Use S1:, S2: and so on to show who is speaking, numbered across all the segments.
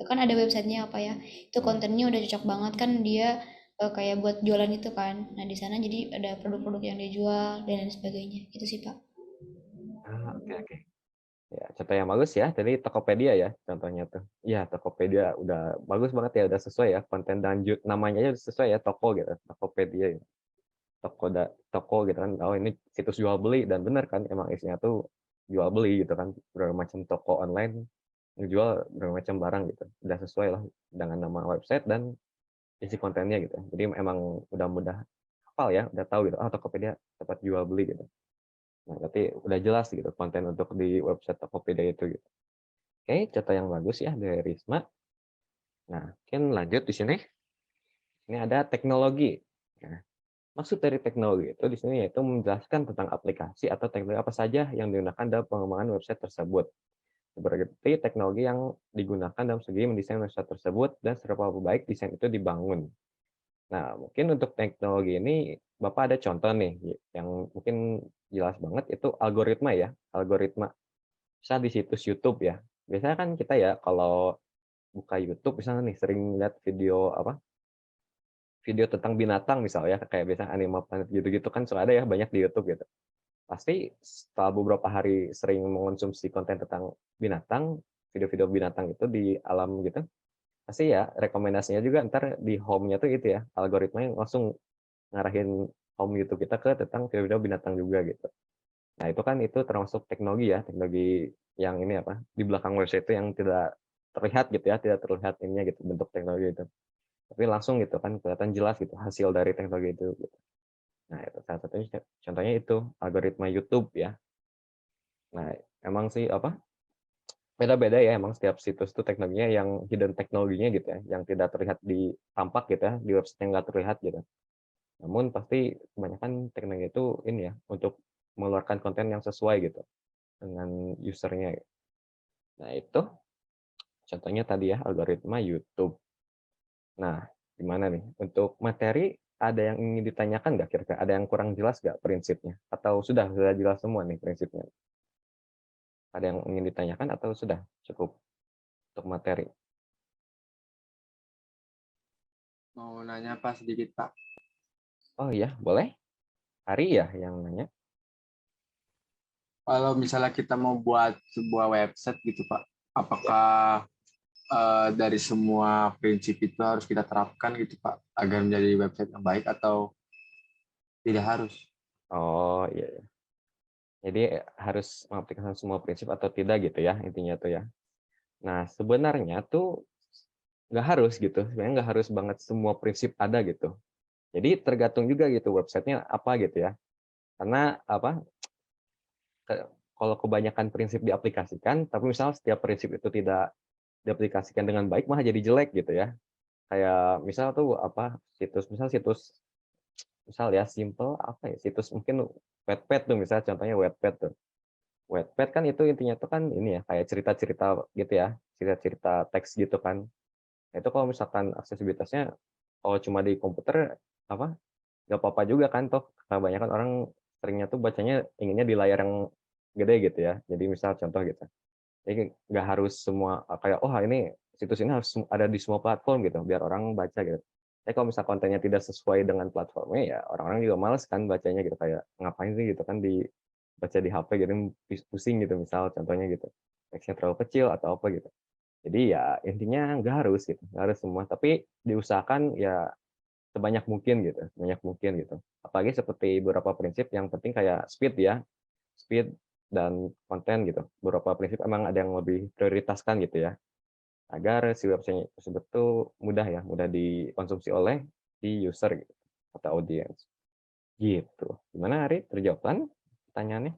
S1: kan ada websitenya apa ya, itu kontennya udah cocok banget kan dia, kayak buat jualan itu kan. Nah di sana jadi ada produk-produk yang dia jual dan lain sebagainya itu sih Pak.
S2: Oke oke. Ya, contoh yang bagus ya, tadi Tokopedia ya contohnya tuh. Iya, Tokopedia udah bagus banget ya, udah sesuai ya konten dan namanya aja udah sesuai ya, toko gitu, Tokopedia ya. Toko gitu kan, oh ini situs jual beli dan bener kan emang isinya tuh jual beli gitu kan, berbagai macam toko online ngejual berbagai macam barang gitu. Udah sesuai lah dengan nama website dan isi kontennya gitu. Jadi emang udah mudah hafal ya, udah tahu gitu, oh Tokopedia tempat jual beli gitu. Nah, berarti udah jelas gitu konten untuk di website Tokopedia itu gitu. Oke, contoh yang bagus ya dari Risma. Nah, mungkin lanjut di sini. Ini ada teknologi. Nah, maksud dari teknologi itu di sini yaitu menjelaskan tentang aplikasi atau teknologi apa saja yang digunakan dalam pengembangan website tersebut. Seperti teknologi yang digunakan dalam segi mendesain website tersebut dan seberapa baik desain itu dibangun. Nah, mungkin untuk teknologi ini Bapak ada contoh nih yang mungkin jelas banget itu algoritma ya, algoritma. Misal di situs YouTube ya. Biasanya kan kita ya kalau buka YouTube misalnya nih sering lihat video apa, video tentang binatang misalnya kayak biasanya Animal Planet gitu-gitu kan suka ada ya banyak di YouTube gitu. Pasti setelah beberapa hari sering mengonsumsi konten tentang binatang, video-video binatang itu di alam gitu, pasti ya rekomendasinya juga ntar di home-nya tuh itu ya, algoritma yang langsung ngarahin home YouTube kita ke tentang video-video binatang juga gitu. Nah itu kan itu termasuk teknologi ya, teknologi yang ini apa, di belakang website itu yang tidak terlihat gitu ya, tidak terlihat ininya gitu, bentuk teknologi itu. Tapi langsung gitu kan kelihatan jelas gitu hasil dari teknologi itu gitu. Nah itu salah satunya contohnya itu algoritma YouTube ya. Nah emang sih apa, beda-beda ya emang setiap situs tuh teknologinya yang hidden teknologinya gitu ya, yang tidak terlihat di tampak gitu ya, di website yang nggak terlihat gitu. Namun pasti kebanyakan teknologi itu ini ya, untuk mengeluarkan konten yang sesuai gitu dengan usernya. Nah itu contohnya tadi ya algoritma YouTube. Nah, gimana nih untuk materi ada yang ingin ditanyakan nggak kira-kira? Ada yang kurang jelas nggak prinsipnya? Atau sudah jelas semua nih prinsipnya? Ada yang ingin ditanyakan atau sudah cukup untuk materi?
S3: Mau nanya Pak sedikit Pak.
S2: Oh iya, boleh. Hari ya yang nanya.
S3: Kalau misalnya kita mau buat sebuah website gitu Pak, apakah dari semua prinsip itu harus kita terapkan gitu Pak, agar menjadi website yang baik atau tidak harus?
S2: Oh iya, iya. Jadi harus mengaplikasikan semua prinsip atau tidak gitu ya intinya tuh ya. Nah sebenarnya tuh nggak harus gitu. Sebenarnya nggak harus banget semua prinsip ada gitu. Jadi tergantung juga gitu websitenya apa gitu ya. Karena apa? Kalau kebanyakan prinsip diaplikasikan, tapi misal setiap prinsip itu tidak diaplikasikan dengan baik, malah jadi jelek gitu ya. Kayak misal tuh apa, situs misal ya simple apa ya, situs mungkin Wattpad tuh misal contohnya Wattpad tuh. Wattpad kan itu intinya tuh kan ini ya, kayak cerita-cerita gitu ya, cerita-cerita teks gitu kan. Nah, itu kalau misalkan aksesibilitasnya kalau cuma di komputer apa, nggak apa-apa juga kan toh kebanyakan orang seringnya tuh bacanya inginnya di layar yang gede gitu ya. Jadi misal contoh gitu. Jadi nggak harus semua kayak, "Oh ini situs ini harus ada di semua platform," gitu, biar orang baca gitu. Tapi kalau misal kontennya tidak sesuai dengan platformnya, ya orang-orang juga males kan bacanya gitu, kayak, "Ngapain sih," gitu kan baca di HP gitu, pusing gitu misal contohnya gitu. Teksnya terlalu kecil atau apa gitu. Jadi ya intinya nggak harus gitu, nggak harus semua, tapi diusahakan ya sebanyak mungkin gitu, sebanyak mungkin gitu. Apalagi seperti beberapa prinsip yang penting kayak speed ya, speed dan konten gitu. Beberapa prinsip emang ada yang lebih prioritaskan gitu ya, agar si website tersebut tuh mudah ya, mudah dikonsumsi oleh si user gitu, atau audiens, gitu. Gimana Ari, terjawab kan pertanyaannya?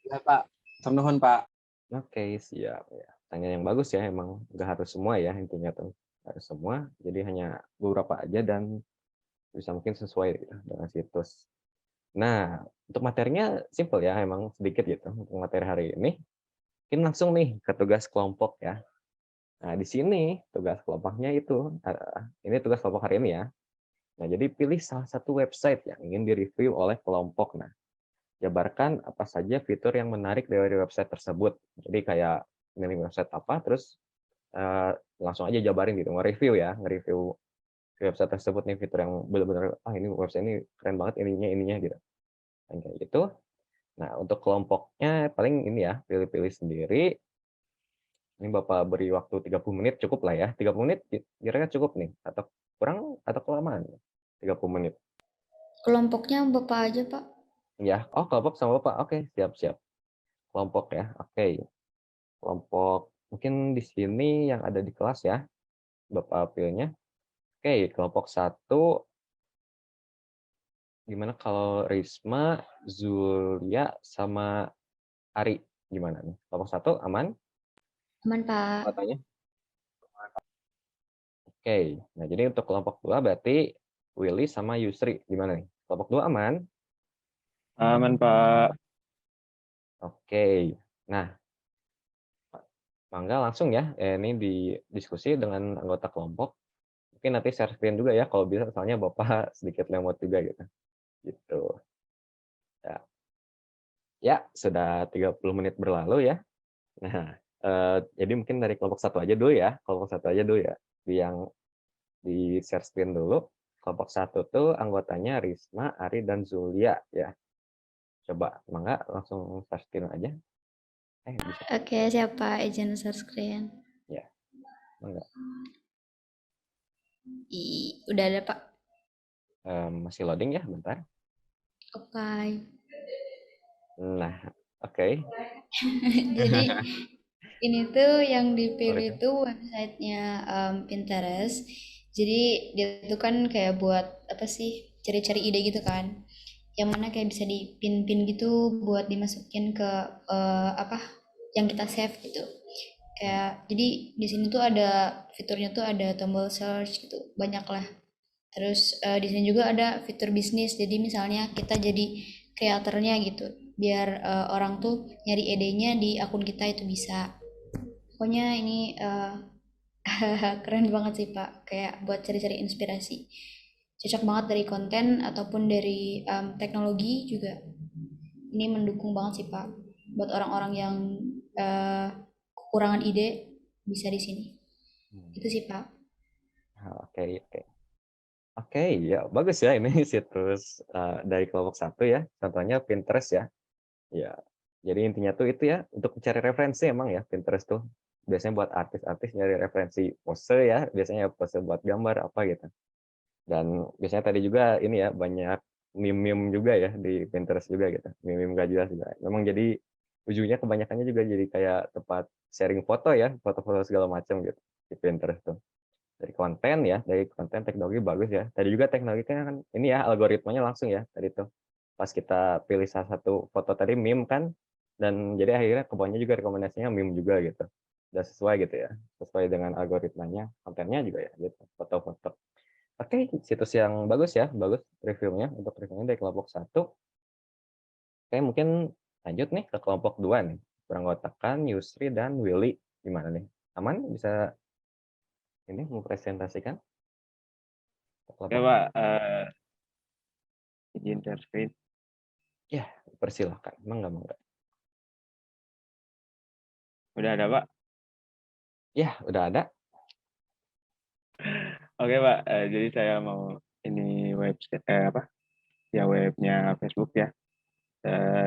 S3: Ya Pak, ternuhun Pak.
S2: Oke, siap ya. Pertanyaan yang bagus ya, emang nggak harus semua ya intinya tuh. Nggak harus semua, jadi hanya beberapa aja dan bisa mungkin sesuai gitu dengan situs. Nah, untuk materinya simple ya, emang sedikit gitu untuk materi hari ini. Mungkin langsung nih ke tugas kelompok ya. Nah, di sini tugas kelompoknya itu, ini tugas kelompok hari ini ya. Nah, jadi pilih salah satu website yang ingin direview oleh kelompok. Nah, jabarkan apa saja fitur yang menarik dari website tersebut. Jadi kayak milih website apa, terus langsung aja jabarin gitu, nge-review ya, nge-review website tersebut nih fitur yang benar-benar, ini website ini keren banget ininya gitu, kan kayak gitu. Nah, untuk kelompoknya paling ini ya, pilih-pilih sendiri. Ini Bapak beri waktu 30 menit cukup lah ya, 30 menit kira-kira cukup nih atau kurang atau kelamaan? 30 menit.
S1: Kelompoknya Bapak aja, Pak.
S2: Ya, oh kelompok sama Bapak, oke siap siap. Kelompok ya, oke. Kelompok mungkin di sini yang ada di kelas ya, Bapak pilihnya. Oke, kelompok satu gimana kalau Risma, Zulia, sama Ari, gimana nih? Kelompok satu aman
S1: Aman, Pak.
S2: katanya? Oke, nah jadi untuk kelompok dua berarti Willy sama Yusri, gimana nih? Kelompok dua aman?
S3: Aman, Pak.
S2: Oke, nah mangga langsung ya, ini didiskusi dengan anggota kelompok. Mungkin nanti share screen juga ya kalau bisa, soalnya Bapak sedikit lemot juga gitu. Gitu. Ya, ya sudah 30 menit berlalu ya. Nah, jadi mungkin dari kelompok satu aja dulu ya, kelompok satu aja dulu ya. Yang di share screen dulu. Kelompok satu tuh anggotanya Risma, Ari, dan Zulia ya. Coba mangga langsung share screen aja. Bisa.
S1: Oke, siapa izin share screen?
S2: Ya, mangga.
S1: Udah ada, Pak.
S2: Masih loading ya, bentar.
S1: Oke.
S2: Nah, oke.
S1: Jadi ini tuh yang dipilih
S2: Boleh.
S1: tuh websitenya Pinterest. Jadi dia tuh kan kayak buat apa sih, cari-cari ide gitu kan. Yang mana kayak bisa dipin-pin gitu buat dimasukin ke apa yang kita save gitu. Kayak jadi di sini tuh ada fiturnya tuh ada tombol search gitu, banyak lah. Terus di sini juga ada fitur bisnis. Jadi misalnya kita jadi kreatornya gitu, biar orang tuh nyari idenya di akun kita itu bisa. Pokoknya ini keren banget sih Pak, kayak buat cari-cari inspirasi. Cocok banget dari konten ataupun dari teknologi juga. Ini mendukung banget sih Pak, buat orang-orang yang eh, kekurangan ide bisa di sini. Itu sih Pak.
S2: Oke, oke. Oke, ya bagus ya ini situs dari kelompok satu ya. Contohnya Pinterest ya. Ya, jadi intinya tuh itu ya untuk mencari referensi emang ya Pinterest tuh. Biasanya buat artis-artis nyari referensi pose ya, biasanya pose buat gambar apa gitu. Dan biasanya tadi juga ini ya banyak meme-meme juga ya di Pinterest juga gitu. Meme-meme gak jelas juga. Memang jadi ujungnya kebanyakannya juga jadi kayak tempat sharing foto ya, foto-foto segala macam gitu di Pinterest tuh. Dari konten teknologi bagus ya. Tadi juga teknologi kan ini ya algoritmanya langsung ya tadi tuh. Pas kita pilih salah satu foto tadi meme kan, dan jadi akhirnya ke bawahnya juga rekomendasinya meme juga gitu. Udah sesuai gitu ya, sesuai dengan algoritmanya, kontennya juga ya gitu, foto-foto. Oke, situs yang bagus ya, bagus reviewnya untuk reviewnya dari kelompok satu. Oke, mungkin lanjut nih ke kelompok dua nih. Beranggotakan Yusri dan Willy. Gimana nih? Aman bisa ini mempresentasikan
S3: Oke,
S2: kelompok?
S3: Pak. Izin share screen.
S2: Ya, persilahkan. Mangga, mangga.
S3: Udah ada, Pak.
S2: Ya, udah ada.
S3: Oke, Pak. Jadi saya mau ini website apa? Ya webnya Facebook ya.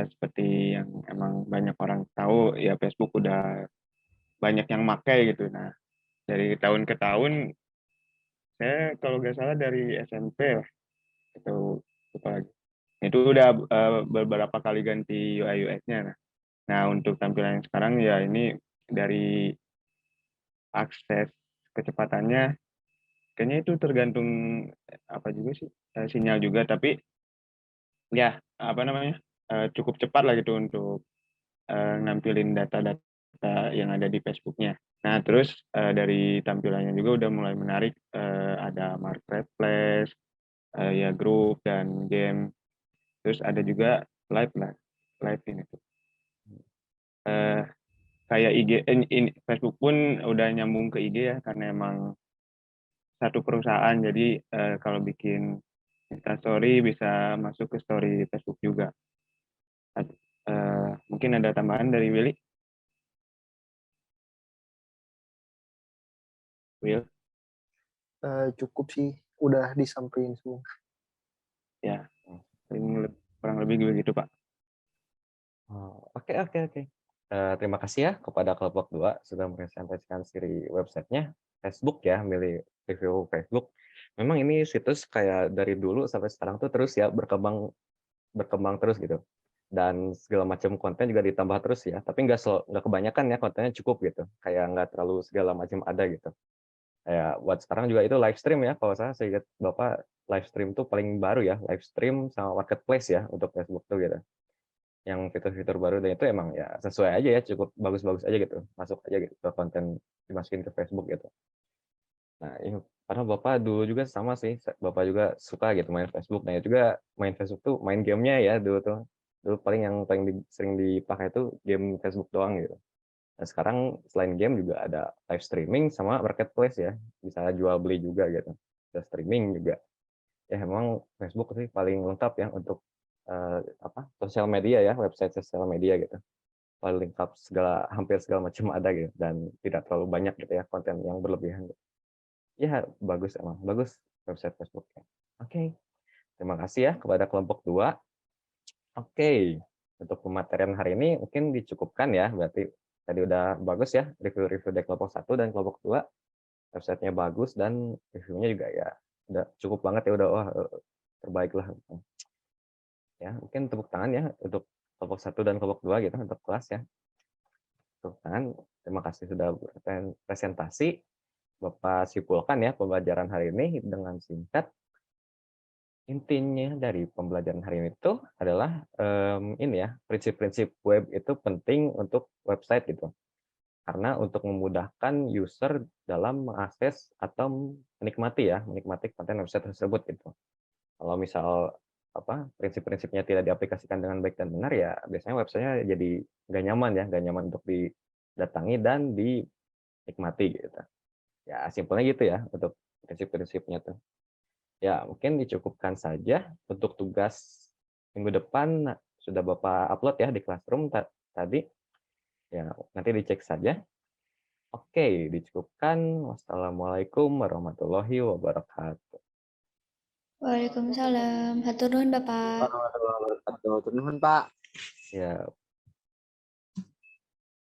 S3: Seperti yang emang banyak orang tahu, ya Facebook udah banyak yang pakai gitu. Nah, dari tahun ke tahun, saya kalau nggak salah dari SMP lah, atau apa lagi. Itu udah beberapa kali ganti UI UX-nya. Nah, untuk tampilan yang sekarang ya ini dari akses kecepatannya, kayaknya itu tergantung apa juga sih, sinyal juga, tapi ya apa namanya, cukup cepat lah gitu untuk nampilin data-data yang ada di Facebooknya. Nah, terus dari tampilannya juga udah mulai menarik, ada marketplace, ya grup dan game, terus ada juga live lah, live ini tuh. Eh, Kayak IG, Facebook pun udah nyambung ke IG ya, karena emang satu perusahaan, jadi kalau bikin Instastory bisa masuk ke story Facebook juga. Mungkin ada tambahan dari Willy?
S4: Will?
S5: Cukup sih, udah disampaikan semua.
S4: Ya, kurang lebih begitu Pak.
S2: Oke. Terima kasih ya kepada kelompok 2 sudah mempresentasikan siri websitenya Facebook ya, milih review Facebook. Memang ini situs kayak dari dulu sampai sekarang tuh terus ya berkembang terus gitu. Dan segala macam konten juga ditambah terus ya. Tapi nggak kebanyakan ya, kontennya cukup gitu. Kayak nggak terlalu segala macam ada gitu. Kayak buat sekarang juga itu live stream ya. Kalau saya ingat Bapak, live stream tuh paling baru ya. Live stream sama marketplace ya untuk Facebook tuh gitu. Yang fitur-fitur baru dan itu emang ya sesuai aja ya, cukup bagus-bagus aja gitu, masuk aja gitu ke konten dimasukin ke Facebook gitu. Nah ini karena Bapak dulu juga sama sih, Bapak juga suka gitu main Facebook. Nah juga main Facebook tuh main gamenya ya dulu paling yang sering dipakai itu game Facebook doang gitu. Nah sekarang selain game juga ada live streaming sama marketplace ya, bisa jual beli juga gitu, bisa streaming juga. Ya emang Facebook sih paling lengkap ya untuk sosial media ya, website sosial media gitu. Paling lengkap hampir segala macam ada gitu dan tidak terlalu banyak gitu ya konten yang berlebihan. Ya bagus emang, bagus website Facebook. Oke. Terima kasih ya kepada kelompok 2. Oke. Untuk pematerian hari ini mungkin dicukupkan ya, berarti tadi udah bagus ya review-review dari kelompok 1 dan kelompok 2. Websitenya bagus dan reviewnya juga ya udah cukup banget ya, udah terbaik lah. Ya, mungkin tepuk tangan ya untuk kelompok 1 dan kelompok 2 gitu untuk kelas ya. Tepuk tangan. Terima kasih sudah presentasi. Bapak simpulkan ya pembelajaran hari ini dengan singkat. Intinya dari pembelajaran hari ini itu adalah ini ya, prinsip-prinsip web itu penting untuk website gitu. Karena untuk memudahkan user dalam mengakses atau menikmati konten website tersebut gitu. Kalau misal prinsip-prinsipnya tidak diaplikasikan dengan baik dan benar ya biasanya websitenya jadi nggak nyaman untuk didatangi dan dinikmati gitu. Ya simpelnya gitu ya untuk prinsip-prinsipnya tuh. Ya mungkin dicukupkan saja untuk tugas minggu depan sudah Bapak upload ya di Classroom tadi. Ya nanti dicek saja. Oke, dicukupkan. Wassalamualaikum warahmatullahi wabarakatuh.
S1: Waalaikumsalam. Hatur nuhun Bapak.
S3: Warahmatullahi wabarakatuh. Turun, Pak.
S2: Ya.